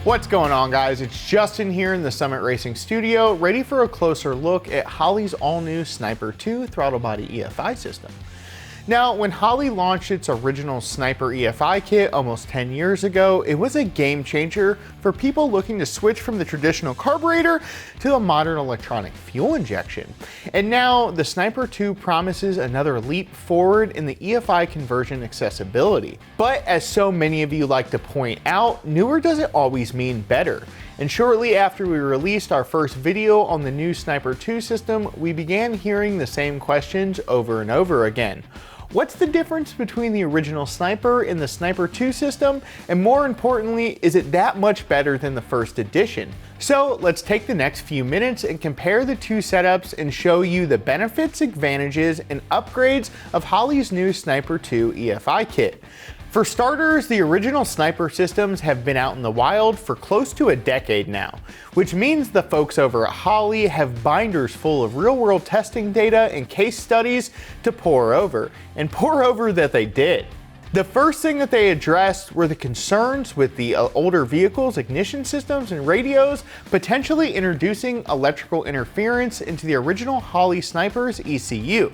What's going on, guys? It's Justin here in the Summit Racing Studio, ready for a closer look at Holley's all-new Sniper 2 throttle body EFI system. Now, when Holley launched its original Sniper EFI kit almost 10 years ago, it was a game changer for people looking to switch from the traditional carburetor to a modern electronic fuel injection. And now, the Sniper 2 promises another leap forward in the EFI conversion accessibility. But as so many of you like to point out, newer doesn't always mean better. And shortly after we released our first video on the new Sniper 2 system, we began hearing the same questions over and over again. What's the difference between the original Sniper and the Sniper 2 system? And more importantly, is it that much better than the first edition? So let's take the next few minutes and compare the two setups and show you the benefits, advantages, and upgrades of Holley's new Sniper 2 EFI kit. For starters, the original Sniper systems have been out in the wild for close to a decade now, which means the folks over at Holley have binders full of real-world testing data and case studies to pour over, and pour over that they did. The first thing that they addressed were the concerns with the older vehicles' ignition systems and radios, potentially introducing electrical interference into the original Holley Sniper's ECU.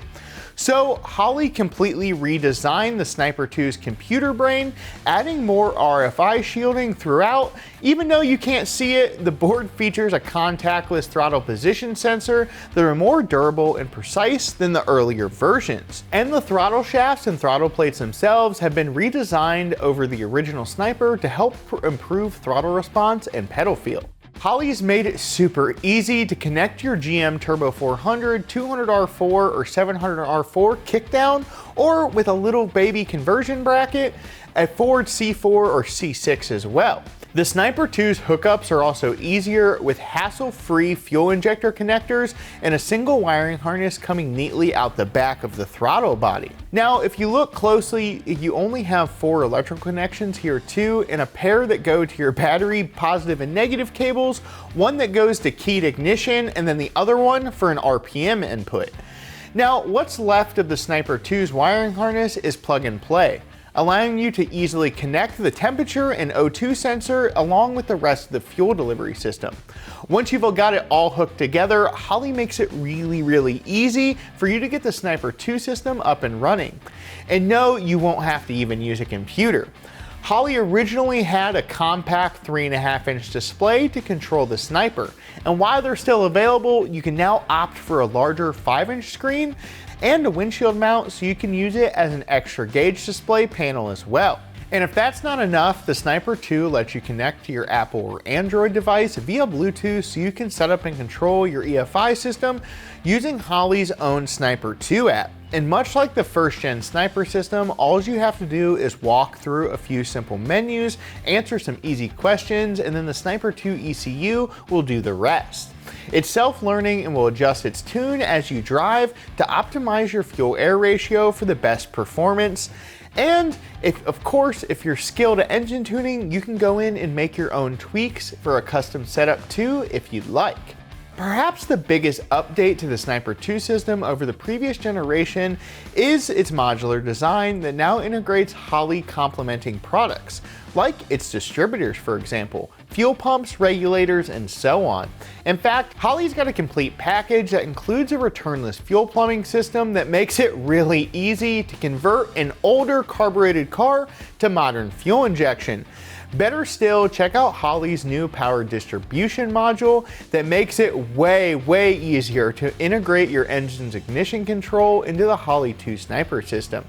So Holley completely redesigned the Sniper 2's computer brain, adding more RFI shielding throughout. Even though you can't see it, the board features a contactless throttle position sensor that are more durable and precise than the earlier versions. And the throttle shafts and throttle plates themselves have been redesigned over the original Sniper to help improve throttle response and pedal feel. Holley's made it super easy to connect your GM Turbo 400, 200R4, or 700R4 kickdown, or with a little baby conversion bracket, a Ford C4 or C6 as well. The Sniper 2's hookups are also easier with hassle-free fuel injector connectors and a single wiring harness coming neatly out the back of the throttle body. Now, if you look closely, you only have 4 electrical connections here too, and a pair that go to your battery positive and negative cables, one that goes to keyed ignition, and then the other one for an RPM input. Now, what's left of the Sniper 2's wiring harness is plug and play, allowing you to easily connect the temperature and O2 sensor along with the rest of the fuel delivery system. Once you've got it all hooked together, Holley makes it really easy for you to get the Sniper 2 system up and running. And no, you won't have to even use a computer. Holley originally had a compact 3.5-inch display to control the Sniper, and while they're still available, you can now opt for a larger 5-inch screen and a windshield mount so you can use it as an extra gauge display panel as well. And if that's not enough, the Sniper 2 lets you connect to your Apple or Android device via Bluetooth so you can set up and control your EFI system using Holley's own Sniper 2 app. And much like the first-gen Sniper system, all you have to do is walk through a few simple menus, answer some easy questions, and then the Sniper 2 ECU will do the rest. It's self-learning and will adjust its tune as you drive to optimize your fuel-air ratio for the best performance. And of course, if you're skilled at engine tuning, you can go in and make your own tweaks for a custom setup too if you'd like. Perhaps the biggest update to the Sniper 2 system over the previous generation is its modular design that now integrates Holley complementing products, like its distributors, for example, fuel pumps, regulators, and so on. In fact, Holley's got a complete package that includes a returnless fuel plumbing system that makes it really easy to convert an older carbureted car to modern fuel injection. Better still, check out Holley's new power distribution module that makes it way easier to integrate your engine's ignition control into the Holley 2 Sniper system.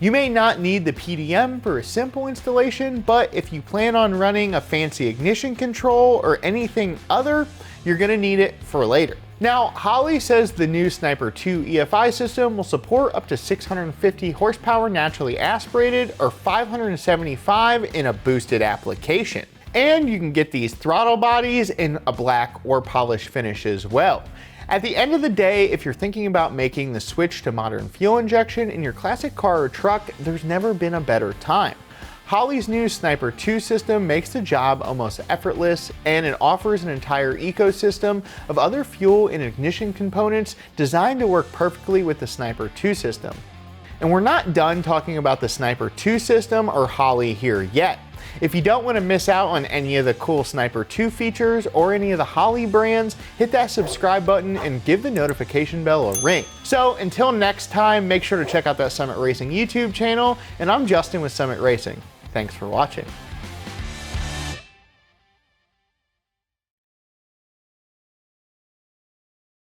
You may not need the PDM for a simple installation, but if you plan on running a fancy ignition control or anything other, you're gonna need it for later. Now, Holley says the new Sniper 2 EFI system will support up to 650 horsepower naturally aspirated or 575 in a boosted application. And you can get these throttle bodies in a black or polished finish as well. At the end of the day, if you're thinking about making the switch to modern fuel injection in your classic car or truck, there's never been a better time. Holley's new Sniper 2 system makes the job almost effortless, and it offers an entire ecosystem of other fuel and ignition components designed to work perfectly with the Sniper 2 system. And we're not done talking about the Sniper 2 system or Holley here yet. If you don't want to miss out on any of the cool Sniper 2 features or any of the Holley brands, hit that subscribe button and give the notification bell a ring. So until next time, make sure to check out that Summit Racing YouTube channel, and I'm Justin with Summit Racing. Thanks for watching.